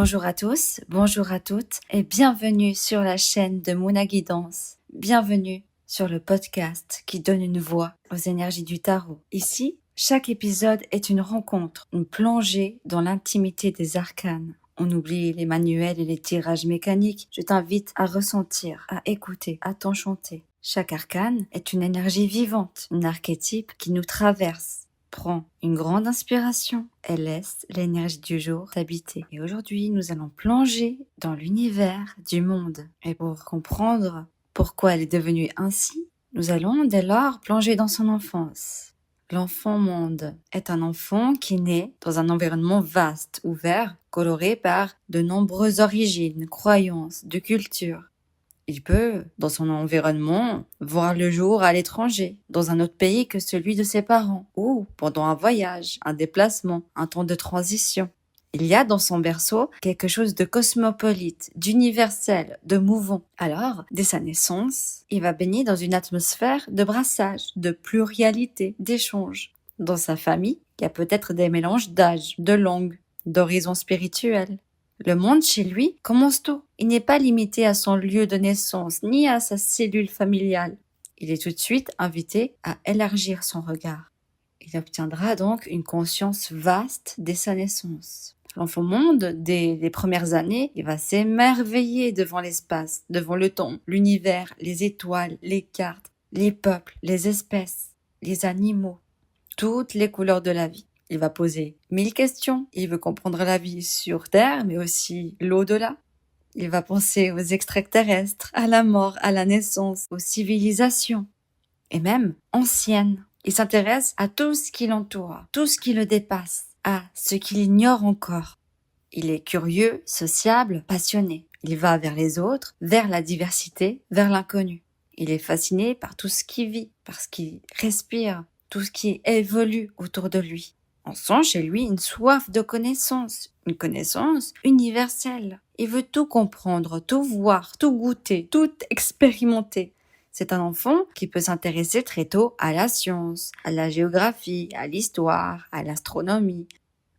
Bonjour à tous, bonjour à toutes et bienvenue sur la chaîne de Mouna Guidance. Bienvenue sur le podcast qui donne une voix aux énergies du tarot. Ici, chaque épisode est une rencontre, une plongée dans l'intimité des arcanes. On oublie les manuels et les tirages mécaniques. Je t'invite à ressentir, à écouter, à t'enchanter. Chaque arcane est une énergie vivante, un archétype qui nous traverse. Prends une grande inspiration et laisse l'énergie du jour t'habiter. Et aujourd'hui, nous allons plonger dans l'univers du monde. Et pour comprendre pourquoi elle est devenue ainsi, nous allons dès lors plonger dans son enfance. L'enfant monde est un enfant qui naît dans un environnement vaste, ouvert, coloré par de nombreuses origines, croyances, de cultures. Il peut, dans son environnement, voir le jour à l'étranger, dans un autre pays que celui de ses parents, ou pendant un voyage, un déplacement, un temps de transition. Il y a dans son berceau quelque chose de cosmopolite, d'universel, de mouvant. Alors, dès sa naissance, il va baigner dans une atmosphère de brassage, de pluralité, d'échange. Dans sa famille, il y a peut-être des mélanges d'âge, de langues, d'horizons spirituels. Le monde chez lui commence tôt. Il n'est pas limité à son lieu de naissance ni à sa cellule familiale. Il est tout de suite invité à élargir son regard. Il obtiendra donc une conscience vaste dès sa naissance. L'enfant monde, dès les premières années, il va s'émerveiller devant l'espace, devant le temps, l'univers, les étoiles, les cartes, les peuples, les espèces, les animaux, toutes les couleurs de la vie. Il va poser 1000 questions. Il veut comprendre la vie sur Terre, mais aussi l'au-delà. Il va penser aux extraterrestres, à la mort, à la naissance, aux civilisations, et même anciennes. Il s'intéresse à tout ce qui l'entoure, tout ce qui le dépasse, à ce qu'il ignore encore. Il est curieux, sociable, passionné. Il va vers les autres, vers la diversité, vers l'inconnu. Il est fasciné par tout ce qui vit, par ce qui respire, tout ce qui évolue autour de lui. On sent chez lui une soif de connaissance, une connaissance universelle. Il veut tout comprendre, tout voir, tout goûter, tout expérimenter. C'est un enfant qui peut s'intéresser très tôt à la science, à la géographie, à l'histoire, à l'astronomie,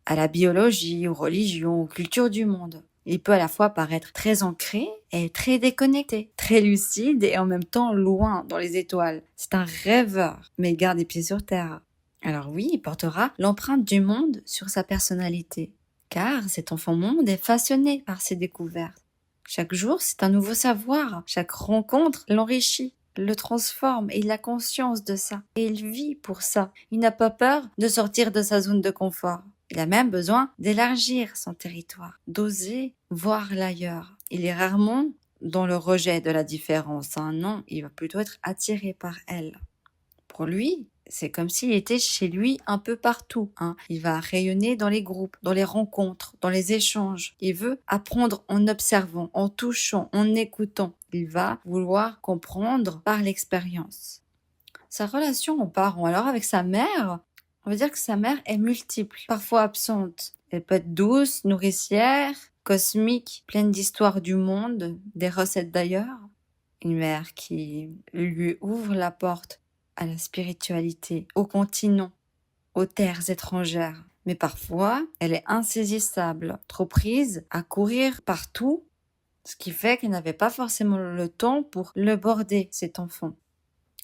à la biologie, aux religions, aux cultures du monde. Il peut à la fois paraître très ancré et très déconnecté, très lucide et en même temps loin dans les étoiles. C'est un rêveur, mais il garde les pieds sur terre. Alors oui, il portera l'empreinte du monde sur sa personnalité, car cet enfant monde est façonné par ses découvertes. Chaque jour, c'est un nouveau savoir. Chaque rencontre l'enrichit, le transforme et il a conscience de ça. Et il vit pour ça. Il n'a pas peur de sortir de sa zone de confort. Il a même besoin d'élargir son territoire, d'oser voir l'ailleurs. Il est rarement dans le rejet de la différence. Non, il va plutôt être attiré par elle. Pour lui, c'est comme s'il était chez lui un peu partout. Il va rayonner dans les groupes, dans les rencontres, dans les échanges. Il veut apprendre en observant, en touchant, en écoutant. Il va vouloir comprendre par l'expérience. Sa relation aux parents, alors avec sa mère, on va dire que sa mère est multiple, parfois absente. Elle peut être douce, nourricière, cosmique, pleine d'histoires du monde, des recettes d'ailleurs. Une mère qui lui ouvre la porte à la spiritualité, au continent, aux terres étrangères. Mais parfois, elle est insaisissable, trop prise à courir partout, ce qui fait qu'elle n'avait pas forcément le temps pour le border, cet enfant.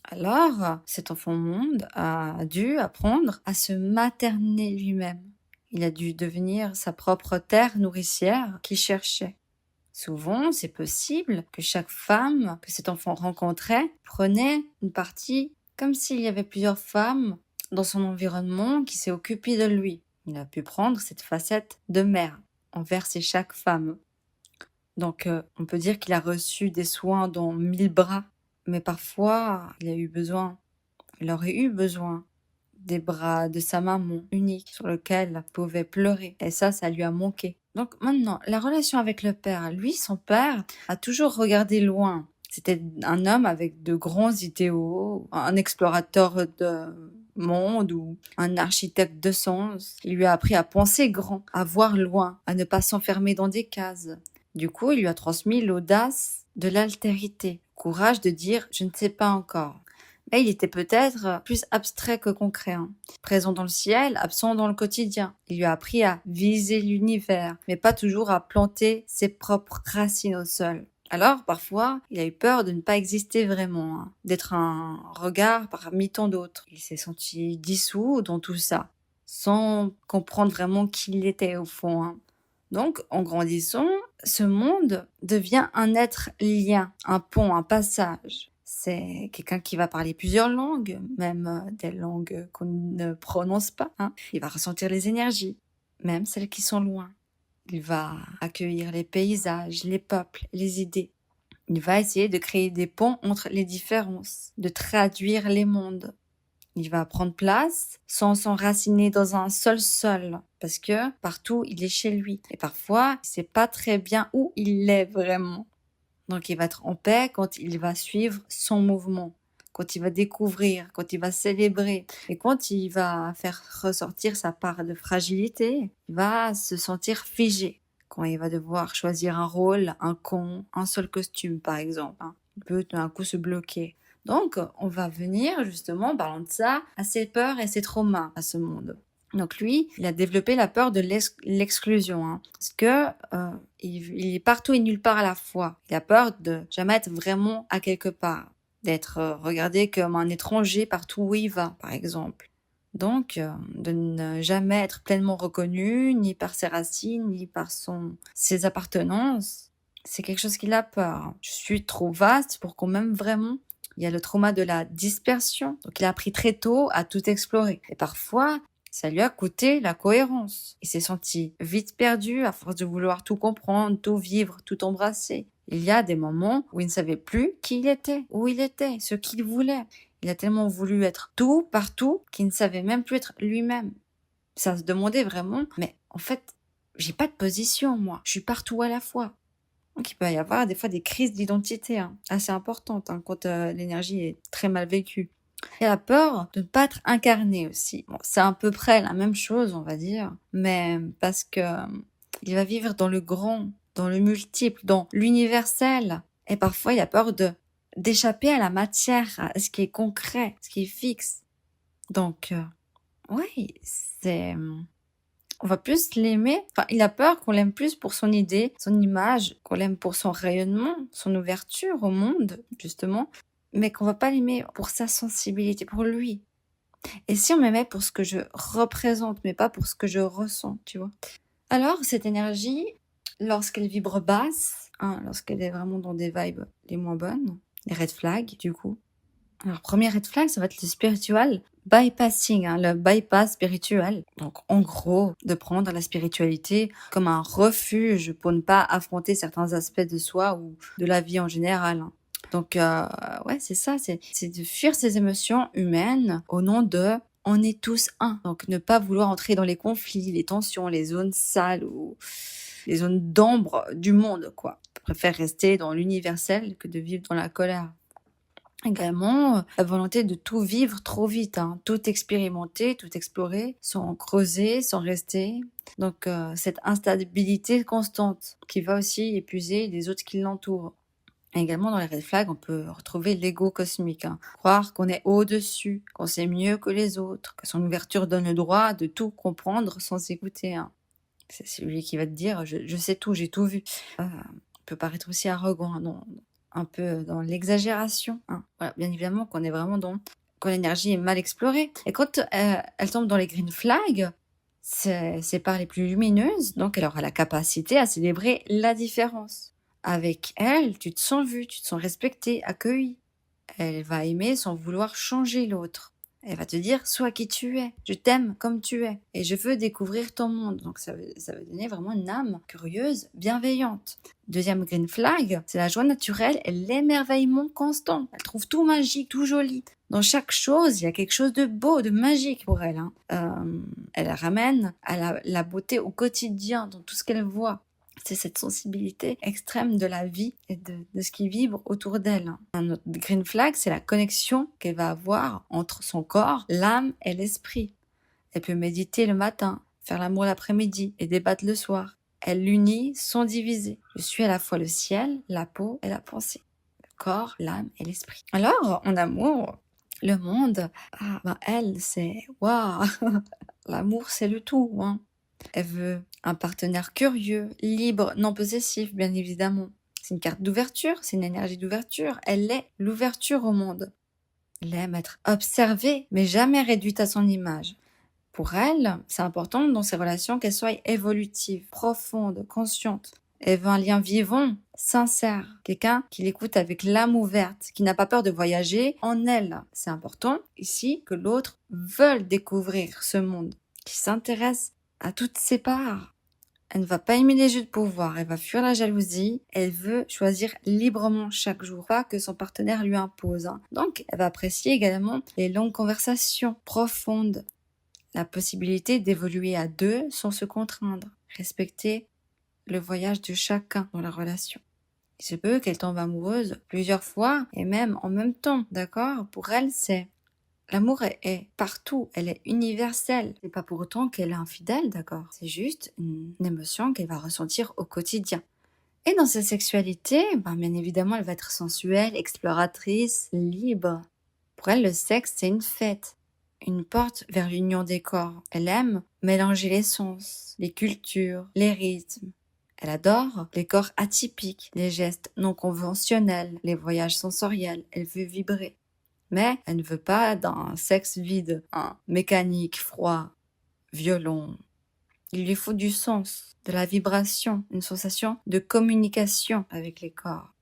Alors, cet enfant monde a dû apprendre à se materner lui-même. Il a dû devenir sa propre terre nourricière qu'il cherchait. Souvent, c'est possible que chaque femme que cet enfant rencontrait prenait une partie comme s'il y avait plusieurs femmes dans son environnement qui s'est occupée de lui. Il a pu prendre cette facette de mère envers chaque femme. Donc, on peut dire qu'il a reçu des soins dans 1000 bras. Mais parfois, il aurait eu besoin des bras de sa maman unique sur lequel il pouvait pleurer. Et ça lui a manqué. Donc maintenant, la relation avec le père. Lui, son père a toujours regardé loin. C'était un homme avec de grands idéaux, un explorateur de monde ou un architecte de sens. Il lui a appris à penser grand, à voir loin, à ne pas s'enfermer dans des cases. Du coup, il lui a transmis l'audace de l'altérité, le courage de dire « je ne sais pas encore ». Mais il était peut-être plus abstrait que concret, hein. Présent dans le ciel, absent dans le quotidien. Il lui a appris à viser l'univers, mais pas toujours à planter ses propres racines au sol. Alors, parfois, il a eu peur de ne pas exister vraiment, hein, d'être un regard parmi tant d'autres. Il s'est senti dissous dans tout ça, sans comprendre vraiment qui il était au fond, hein. Donc, en grandissant, ce monde devient un être lien, un pont, un passage. C'est quelqu'un qui va parler plusieurs langues, même des langues qu'on ne prononce pas, hein. Il va ressentir les énergies, même celles qui sont loin. Il va accueillir les paysages, les peuples, les idées. Il va essayer de créer des ponts entre les différences, de traduire les mondes. Il va prendre place sans s'enraciner dans un seul sol, parce que partout il est chez lui. Et parfois, il sait pas très bien où il est vraiment. Donc il va être en paix quand il va suivre son mouvement, quand il va découvrir, quand il va célébrer, et quand il va faire ressortir sa part de fragilité, il va se sentir figé. Quand il va devoir choisir un rôle, un seul costume par exemple, hein, il peut tout d'un coup se bloquer. Donc, on va venir justement, parlant de ça, à ses peurs et ses traumas à ce monde. Donc lui, il a développé la peur de l'exclusion, hein, parce que il est partout et nulle part à la fois. Il a peur de jamais être vraiment à quelque part, d'être regardé comme un étranger partout où il va, par exemple. Donc, de ne jamais être pleinement reconnu, ni par ses racines, ni par ses appartenances. C'est quelque chose qu'il a peur. Je suis trop vaste pour qu'on m'aime vraiment. Il y a le trauma de la dispersion. Donc, il a appris très tôt à tout explorer. Et parfois, ça lui a coûté la cohérence. Il s'est senti vite perdu à force de vouloir tout comprendre, tout vivre, tout embrasser. Il y a des moments où il ne savait plus qui il était, où il était, ce qu'il voulait. Il a tellement voulu être tout, partout, qu'il ne savait même plus être lui-même. Ça se demandait vraiment, mais en fait, j'ai pas de position, moi. Je suis partout à la fois. Donc il peut y avoir des fois des crises d'identité, hein, assez importantes, hein, quand l'énergie est très mal vécue. Il y a la peur de ne pas être incarné aussi. Bon, c'est à peu près la même chose, on va dire, mais parce que il va vivre dans le grand, dans le multiple, dans l'universel. Et parfois, il a peur d'échapper à la matière, à ce qui est concret, ce qui est fixe. Donc, oui, on va plus l'aimer. Enfin, il a peur qu'on l'aime plus pour son idée, son image, qu'on l'aime pour son rayonnement, son ouverture au monde, justement, mais qu'on va pas l'aimer pour sa sensibilité, pour lui. Et si on m'aimait pour ce que je représente, mais pas pour ce que je ressens, tu vois. Alors, cette énergie, lorsqu'elle vibre basse, hein, lorsqu'elle est vraiment dans des vibes les moins bonnes, les red flags, du coup. Alors, premier red flag, ça va être le spiritual bypassing, hein, le bypass spirituel. Donc, en gros, de prendre la spiritualité comme un refuge pour ne pas affronter certains aspects de soi ou de la vie en général, hein. Donc, ouais, c'est ça, c'est de fuir ces émotions humaines au nom de on est tous un. Donc, ne pas vouloir entrer dans les conflits, les tensions, les zones sales ou les zones d'ombre du monde, quoi. Je préfère rester dans l'universel que de vivre dans la colère. Également, la volonté de tout vivre trop vite, hein, tout expérimenter, tout explorer, sans creuser, sans rester. Donc, cette instabilité constante qui va aussi épuiser les autres qui l'entourent. Et également, dans les red flags, on peut retrouver l'ego cosmique, hein. Croire qu'on est au-dessus, qu'on sait mieux que les autres, que son ouverture donne le droit de tout comprendre sans écouter, hein. C'est celui qui va te dire je sais tout, j'ai tout vu. Peut paraître aussi arrogant, hein, un peu dans l'exagération, hein. Voilà, bien évidemment qu'on est vraiment quand l'énergie est mal explorée. Et quand elle tombe dans les green flags, c'est par les plus lumineuses, donc elle aura la capacité à célébrer la différence. Avec elle, tu te sens vu, tu te sens respecté, accueilli. Elle va aimer sans vouloir changer l'autre. Elle va te dire, sois qui tu es, je t'aime comme tu es, et je veux découvrir ton monde. Donc ça veut donner vraiment une âme curieuse, bienveillante. Deuxième green flag, c'est la joie naturelle et l'émerveillement constant. Elle trouve tout magique, tout joli. Dans chaque chose, il y a quelque chose de beau, de magique pour elle, hein. Elle ramène à la beauté au quotidien, dans tout ce qu'elle voit. C'est cette sensibilité extrême de la vie et de ce qui vibre autour d'elle. Un autre green flag, c'est la connexion qu'elle va avoir entre son corps, l'âme et l'esprit. Elle peut méditer le matin, faire l'amour l'après-midi et débattre le soir. Elle l'unit sans diviser. Je suis à la fois le ciel, la peau et la pensée. Le corps, l'âme et l'esprit. Alors, en amour, Le monde, elle, c'est waouh, l'amour, c'est le tout, hein. Elle veut un partenaire curieux, libre, non possessif, bien évidemment. C'est une carte d'ouverture, c'est une énergie d'ouverture. Elle est l'ouverture au monde. Elle aime être observée, mais jamais réduite à son image. Pour elle, c'est important dans ses relations qu'elles soient évolutives, profondes, conscientes. Elle veut un lien vivant, sincère, quelqu'un qui l'écoute avec l'âme ouverte, qui n'a pas peur de voyager en elle. C'est important ici que l'autre veuille découvrir ce monde, qui s'intéresse à toutes ses parts. Elle ne va pas aimer les jeux de pouvoir, elle va fuir la jalousie, elle veut choisir librement chaque jour, pas que son partenaire lui impose. Donc, elle va apprécier également les longues conversations profondes, la possibilité d'évoluer à deux sans se contraindre, respecter le voyage de chacun dans la relation. Il se peut qu'elle tombe amoureuse plusieurs fois et même en même temps, d'accord? Pour elle, l'amour est partout, elle est universelle. C'est pas pour autant qu'elle est infidèle, d'accord? C'est juste une émotion qu'elle va ressentir au quotidien. Et dans sa sexualité, bien évidemment, elle va être sensuelle, exploratrice, libre. Pour elle, le sexe, c'est une fête, une porte vers l'union des corps. Elle aime mélanger les sens, les cultures, les rythmes. Elle adore les corps atypiques, les gestes non conventionnels, les voyages sensoriels. Elle veut vibrer. Mais elle ne veut pas d'un sexe vide, mécanique, froid, violent. Il lui faut du sens, de la vibration, une sensation de communication avec les corps.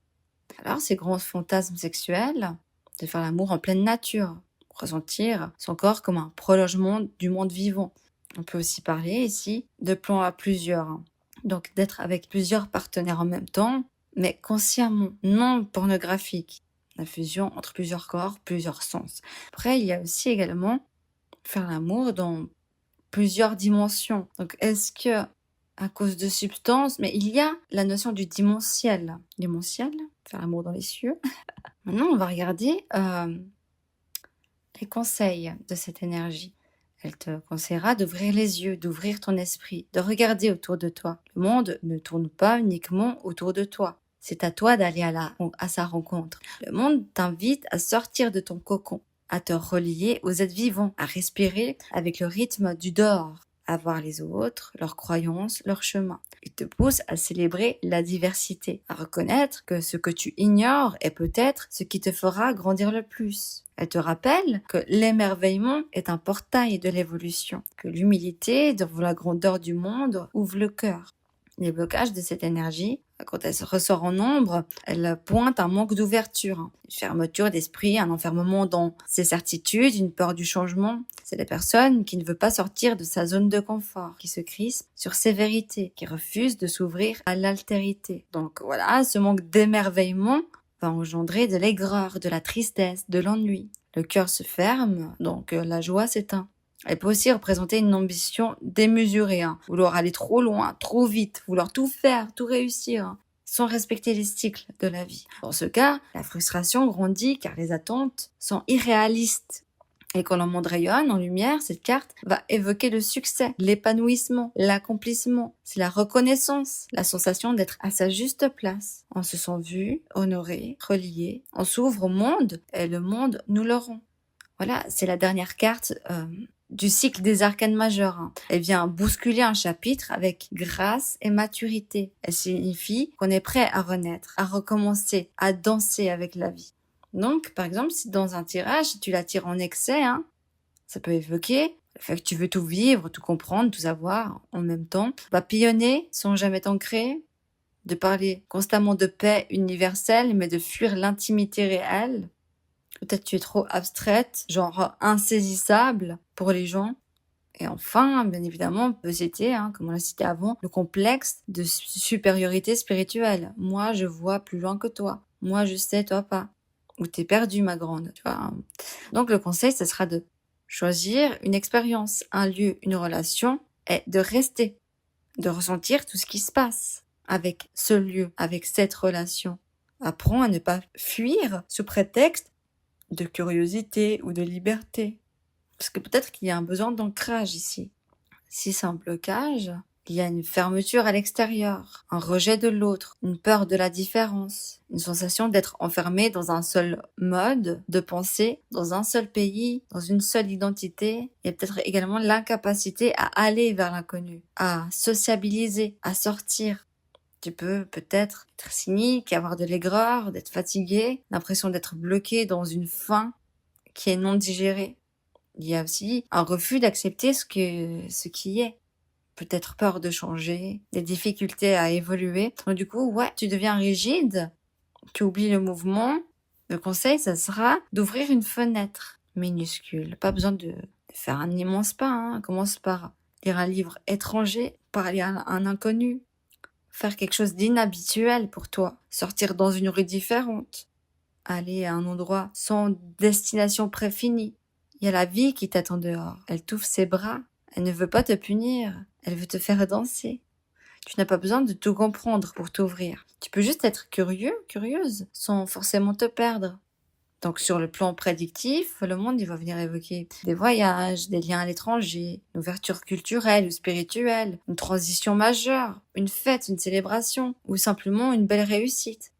Alors ces grands fantasmes sexuels, de faire l'amour en pleine nature, ressentir son corps comme un prolongement du monde vivant. On peut aussi parler ici de plans à plusieurs, donc d'être avec plusieurs partenaires en même temps, mais consciemment, non pornographique. La fusion entre plusieurs corps, plusieurs sens. Après, il y a aussi également faire l'amour dans plusieurs dimensions. Donc, est-ce que, à cause de substances, mais il y a la notion du dimensiel. Dimensiel, faire l'amour dans les cieux. Maintenant, on va regarder les conseils de cette énergie. Elle te conseillera d'ouvrir les yeux, d'ouvrir ton esprit, de regarder autour de toi. Le monde ne tourne pas uniquement autour de toi. C'est à toi d'aller à sa rencontre. Le monde t'invite à sortir de ton cocon, à te relier aux êtres vivants, à respirer avec le rythme du dehors, à voir les autres, leurs croyances, leurs chemins. Il te pousse à célébrer la diversité, à reconnaître que ce que tu ignores est peut-être ce qui te fera grandir le plus. Elle te rappelle que l'émerveillement est un portail de l'évolution, que l'humilité devant la grandeur du monde ouvre le cœur. Les blocages de cette énergie, quand elle se ressort en nombre, elle pointe un manque d'ouverture, une fermeture d'esprit, un enfermement dans ses certitudes, une peur du changement. C'est la personne qui ne veut pas sortir de sa zone de confort, qui se crispe sur ses vérités, qui refuse de s'ouvrir à l'altérité. Donc voilà, ce manque d'émerveillement va engendrer de l'aigreur, de la tristesse, de l'ennui. Le cœur se ferme, donc la joie s'éteint. Elle peut aussi représenter une ambition démesurée, vouloir aller trop loin, trop vite, vouloir tout faire, tout réussir, sans respecter les cycles de la vie. Dans ce cas, la frustration grandit car les attentes sont irréalistes. Et quand le monde rayonne en lumière, cette carte va évoquer le succès, l'épanouissement, l'accomplissement. C'est la reconnaissance, la sensation d'être à sa juste place. On se sent vu, honoré, relié. On s'ouvre au monde et le monde nous le rend. Voilà, c'est la dernière carte du cycle des arcanes majeurs. Elle vient bousculer un chapitre avec grâce et maturité. Elle signifie qu'on est prêt à renaître, à recommencer, à danser avec la vie. Donc, par exemple, si dans un tirage, tu la tires en excès, ça peut évoquer le fait que tu veux tout vivre, tout comprendre, tout savoir en même temps, papillonner sans jamais t'ancrer, de parler constamment de paix universelle, mais de fuir l'intimité réelle. Peut-être tu es trop abstraite, genre insaisissable pour les gens. Et enfin, bien évidemment, on peut citer, comme on l'a cité avant, le complexe de supériorité spirituelle. Moi, je vois plus loin que toi. Moi, je sais, toi pas. Ou t'es perdu, ma grande, tu vois. Donc, le conseil, ce sera de choisir une expérience, un lieu, une relation, et de rester, de ressentir tout ce qui se passe avec ce lieu, avec cette relation. Apprends à ne pas fuir sous prétexte de curiosité ou de liberté. Parce que peut-être qu'il y a un besoin d'ancrage ici. Si c'est un blocage, Il y a une fermeture à l'extérieur, un rejet de l'autre, une peur de la différence, une sensation d'être enfermé dans un seul mode de pensée, dans un seul pays, dans une seule identité, et peut-être également l'incapacité à aller vers l'inconnu, à sociabiliser, à sortir. Tu peux peut-être être cynique, avoir de l'aigreur, d'être fatigué, l'impression d'être bloqué dans une faim qui est non digérée. Il y a aussi un refus d'accepter ce qui est. Peut-être peur de changer, des difficultés à évoluer. Donc, du coup, tu deviens rigide, tu oublies le mouvement. Le conseil, ça sera d'ouvrir une fenêtre minuscule. Pas besoin de faire un immense pas, hein. Commence par lire un livre étranger, parler à un inconnu, faire quelque chose d'inhabituel pour toi, sortir dans une rue différente, aller à un endroit sans destination préfinie. Il y a la vie qui t'attend dehors. Elle t'ouvre ses bras. Elle ne veut pas te punir. Elle veut te faire danser. Tu n'as pas besoin de tout comprendre pour t'ouvrir. Tu peux juste être curieux, curieuse, sans forcément te perdre. Donc sur le plan prédictif, le monde il va venir évoquer des voyages, des liens à l'étranger, une ouverture culturelle ou spirituelle, une transition majeure, une fête, une célébration, ou simplement une belle réussite.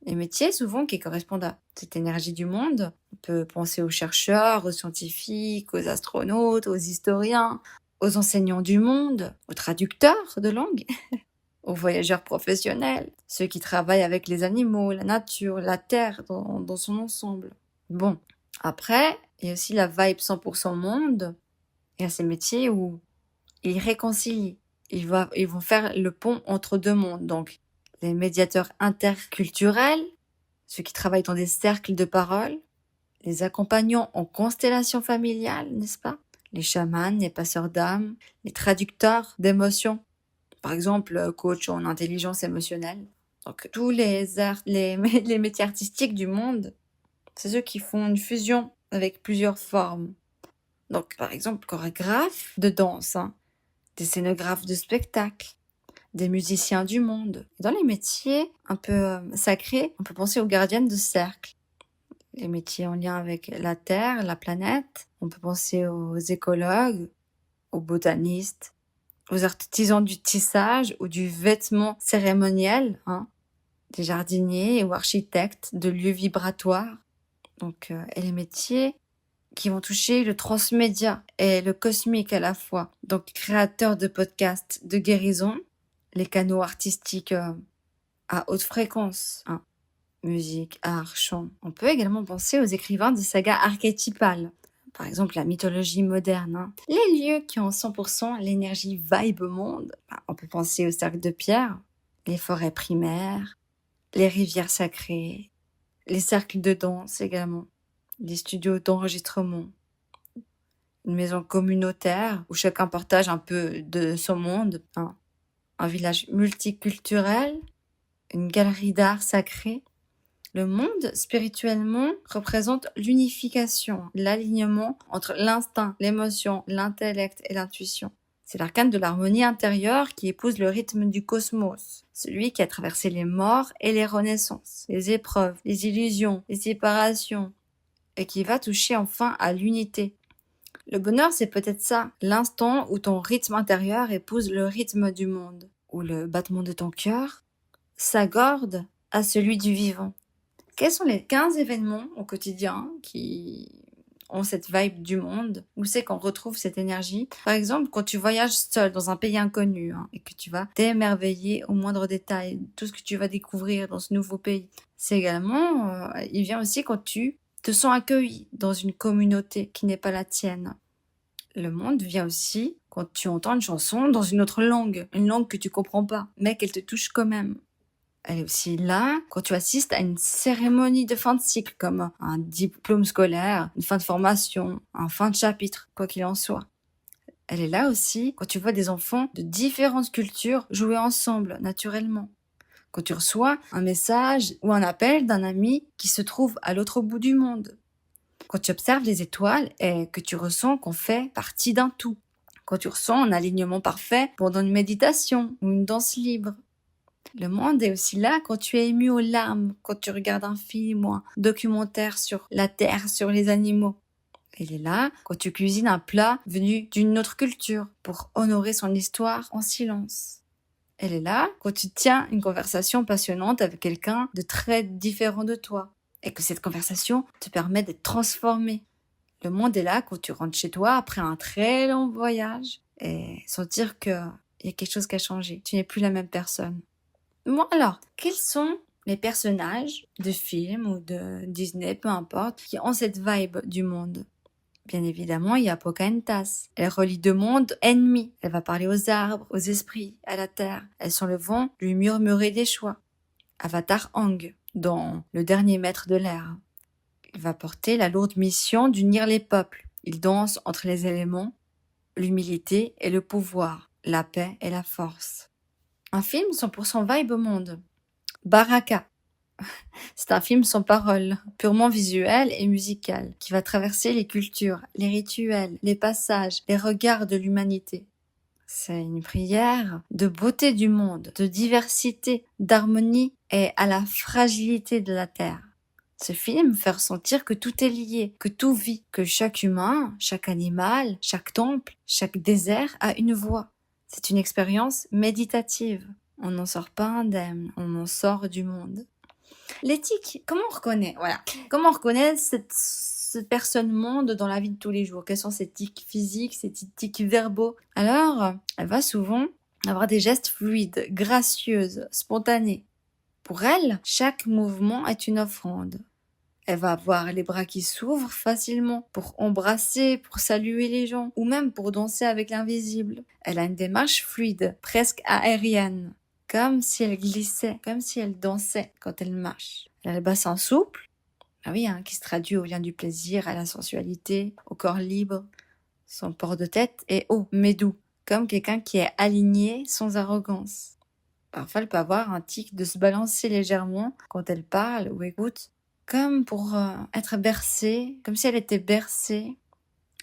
Les métiers souvent qui correspondent à cette énergie du monde, on peut penser aux chercheurs, aux scientifiques, aux astronautes, aux historiens, aux enseignants du monde, aux traducteurs de langue, aux voyageurs professionnels, ceux qui travaillent avec les animaux, la nature, la terre dans son ensemble. Bon, après, il y a aussi la vibe 100% monde. Il y a ces métiers où ils réconcilient. Ils vont faire le pont entre deux mondes. Donc, les médiateurs interculturels, ceux qui travaillent dans des cercles de parole, les accompagnants en constellation familiale, n'est-ce pas? Les chamans, les passeurs d'âme, les traducteurs d'émotions. Par exemple, coach en intelligence émotionnelle. Donc, tous les arts, les métiers artistiques du monde, c'est ceux qui font une fusion avec plusieurs formes. Donc, par exemple, chorégraphe de danse, des scénographes de spectacle, des musiciens du monde. Dans les métiers un peu sacrés, on peut penser aux gardiennes de cercle. Les métiers en lien avec la Terre, la planète. On peut penser aux écologues, aux botanistes, aux artisans du tissage ou du vêtement cérémoniel, des jardiniers ou architectes de lieux vibratoires. Donc, et les métiers qui vont toucher le transmédia et le cosmique à la fois. Donc, créateurs de podcasts de guérison, les canaux artistiques à haute fréquence, musique, art, chant. On peut également penser aux écrivains de sagas archétypales. Par exemple, la mythologie moderne. Les lieux qui ont 100% l'énergie vibe monde. On peut penser aux cercles de pierre, les forêts primaires, les rivières sacrées, les cercles de danse également, les studios d'enregistrement, une maison communautaire où chacun partage un peu de son monde, un village multiculturel, une galerie d'art sacré. Le monde, spirituellement, représente l'unification, l'alignement entre l'instinct, l'émotion, l'intellect et l'intuition. C'est l'arcane de l'harmonie intérieure qui épouse le rythme du cosmos, celui qui a traversé les morts et les renaissances, les épreuves, les illusions, les séparations, et qui va toucher enfin à l'unité. Le bonheur, c'est peut-être ça, l'instant où ton rythme intérieur épouse le rythme du monde, où le battement de ton cœur s'accorde à celui du vivant. Quels sont les 15 événements au quotidien qui ont cette vibe du monde? Où c'est qu'on retrouve cette énergie? Par exemple, quand tu voyages seul dans un pays inconnu et que tu vas t'émerveiller au moindre détail, tout ce que tu vas découvrir dans ce nouveau pays. C'est également, il vient aussi quand tu te sens accueilli dans une communauté qui n'est pas la tienne. Le monde vient aussi quand tu entends une chanson dans une autre langue, une langue que tu comprends pas, mais qu'elle te touche quand même. Elle est aussi là quand tu assistes à une cérémonie de fin de cycle, comme un diplôme scolaire, une fin de formation, un fin de chapitre, quoi qu'il en soit. Elle est là aussi quand tu vois des enfants de différentes cultures jouer ensemble, naturellement. Quand tu reçois un message ou un appel d'un ami qui se trouve à l'autre bout du monde. Quand tu observes les étoiles et que tu ressens qu'on fait partie d'un tout. Quand tu ressens un alignement parfait pendant une méditation ou une danse libre. Le monde est aussi là quand tu es ému aux larmes, quand tu regardes un film ou un documentaire sur la terre, sur les animaux. Elle est là quand tu cuisines un plat venu d'une autre culture pour honorer son histoire en silence. Elle est là quand tu tiens une conversation passionnante avec quelqu'un de très différent de toi et que cette conversation te permet d'être transformé. Le monde est là quand tu rentres chez toi après un très long voyage et sentir qu'il y a quelque chose qui a changé. Tu n'es plus la même personne. Bon alors, quels sont les personnages de films ou de Disney, peu importe, qui ont cette vibe du monde? Bien évidemment, il y a Pocahontas. Elle relie deux mondes ennemis. Elle va parler aux arbres, aux esprits, à la terre. Elle sent le vent lui murmurer des choix. Avatar Aang, dans Le Dernier Maître de l'air. Il va porter la lourde mission d'unir les peuples. Il danse entre les éléments, l'humilité et le pouvoir, la paix et la force. Un film 100% vibe au monde. Baraka. C'est un film sans parole, purement visuel et musical, qui va traverser les cultures, les rituels, les passages, les regards de l'humanité. C'est une prière de beauté du monde, de diversité, d'harmonie et à la fragilité de la terre. Ce film fait ressentir que tout est lié, que tout vit, que chaque humain, chaque animal, chaque temple, chaque désert a une voix. C'est une expérience méditative. On n'en sort pas indemne, on en sort du monde. L'éthique, comment on reconnaît Comment on reconnaît cette personne monde dans la vie de tous les jours? Quels sont ses tics physiques, ses tics verbaux? Alors, elle va souvent avoir des gestes fluides, gracieuses, spontanés. Pour elle, chaque mouvement est une offrande. Elle va avoir les bras qui s'ouvrent facilement pour embrasser, pour saluer les gens, ou même pour danser avec l'invisible. Elle a une démarche fluide, presque aérienne. Comme si elle glissait, comme si elle dansait quand elle marche. Elle a le bassin souple, qui se traduit au lien du plaisir, à la sensualité, au corps libre. Son port de tête est haut, mais doux, comme quelqu'un qui est aligné sans arrogance. Parfois, elle peut avoir un tic de se balancer légèrement quand elle parle ou écoute, comme pour être bercée, comme si elle était bercée.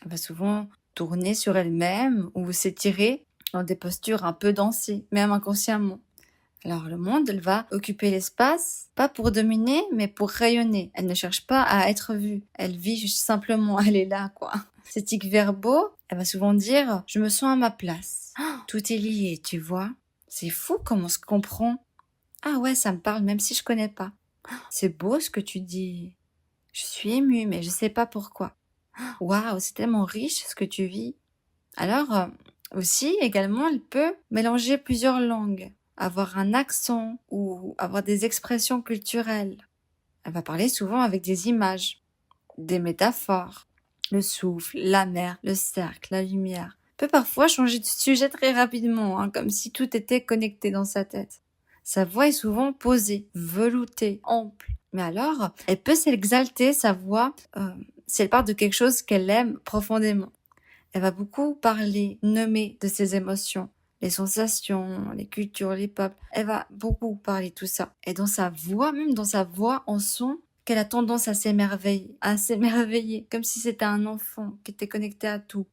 Elle va souvent tourner sur elle-même ou s'étirer dans des postures un peu dansées, même inconsciemment. Alors le monde, elle va occuper l'espace, pas pour dominer, mais pour rayonner. Elle ne cherche pas à être vue. Elle vit juste simplement, elle est là, quoi. Ces tics verbaux, elle va souvent dire « je me sens à ma place ». Tout est lié, tu vois. C'est fou comme on se comprend. Ah ouais, ça me parle même si je connais pas. C'est beau ce que tu dis. Je suis émue, mais je sais pas pourquoi. Waouh, c'est tellement riche ce que tu vis. Alors, aussi, également, elle peut mélanger plusieurs langues, avoir un accent ou avoir des expressions culturelles. Elle va parler souvent avec des images, des métaphores, le souffle, la mer, le cercle, la lumière. Elle peut parfois changer de sujet très rapidement, comme si tout était connecté dans sa tête. Sa voix est souvent posée, veloutée, ample. Mais alors, elle peut s'exalter, sa voix, si elle parle de quelque chose qu'elle aime profondément. Elle va beaucoup parler, nommer de ses émotions, les sensations, les cultures, les peuples. Elle va beaucoup parler de tout ça. Et dans sa voix, même dans sa voix, on sent qu'elle a tendance à s'émerveiller, comme si c'était un enfant qui était connecté à tout.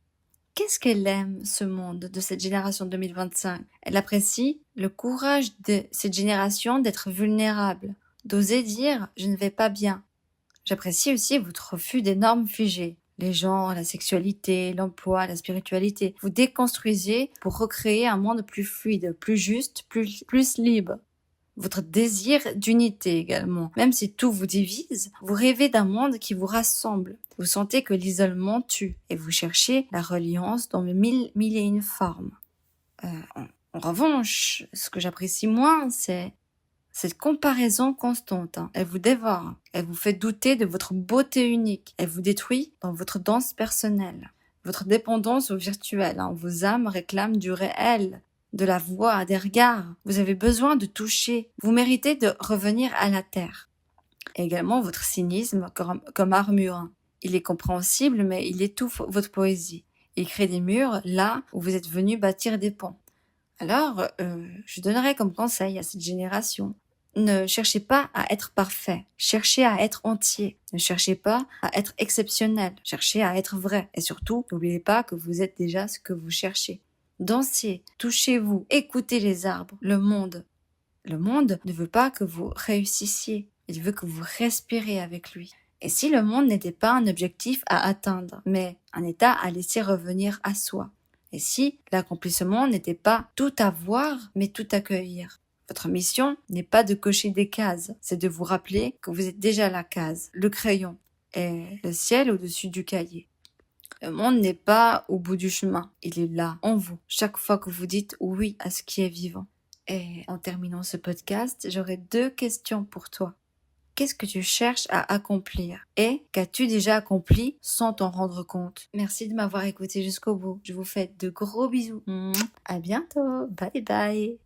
Qu'est-ce qu'elle aime, ce monde de cette génération 2025? Elle apprécie le courage de cette génération d'être vulnérable, d'oser dire « je ne vais pas bien ». J'apprécie aussi votre refus des normes figées. Les genres, la sexualité, l'emploi, la spiritualité. Vous déconstruisez pour recréer un monde plus fluide, plus juste, plus libre. Votre désir d'unité également. Même si tout vous divise, vous rêvez d'un monde qui vous rassemble. Vous sentez que l'isolement tue et vous cherchez la reliance dans mille et une formes. En revanche, ce que j'apprécie moins, c'est cette comparaison constante. Elle vous dévore. Elle vous fait douter de votre beauté unique. Elle vous détruit dans votre danse personnelle. Votre dépendance au virtuel. Vos âmes réclament du réel, de la voix, des regards. Vous avez besoin de toucher. Vous méritez de revenir à la terre. Et également votre cynisme comme armure. Il est compréhensible, mais il étouffe votre poésie. Il crée des murs là où vous êtes venu bâtir des ponts. Alors, je donnerais comme conseil à cette génération: ne cherchez pas à être parfait, cherchez à être entier. Ne cherchez pas à être exceptionnel, cherchez à être vrai. Et surtout, n'oubliez pas que vous êtes déjà ce que vous cherchez. Dansez, touchez-vous, écoutez les arbres, le monde. Le monde ne veut pas que vous réussissiez, il veut que vous respirez avec lui. Et si le monde n'était pas un objectif à atteindre, mais un état à laisser revenir à soi? Et si l'accomplissement n'était pas tout avoir, mais tout accueillir? Votre mission n'est pas de cocher des cases, c'est de vous rappeler que vous êtes déjà la case, le crayon et le ciel au-dessus du cahier. Le monde n'est pas au bout du chemin, il est là, en vous, chaque fois que vous dites oui à ce qui est vivant. Et en terminant ce podcast, j'aurai 2 questions pour toi. Qu'est-ce que tu cherches à accomplir? Et qu'as-tu déjà accompli sans t'en rendre compte? Merci de m'avoir écouté jusqu'au bout. Je vous fais de gros bisous. À bientôt. Bye bye.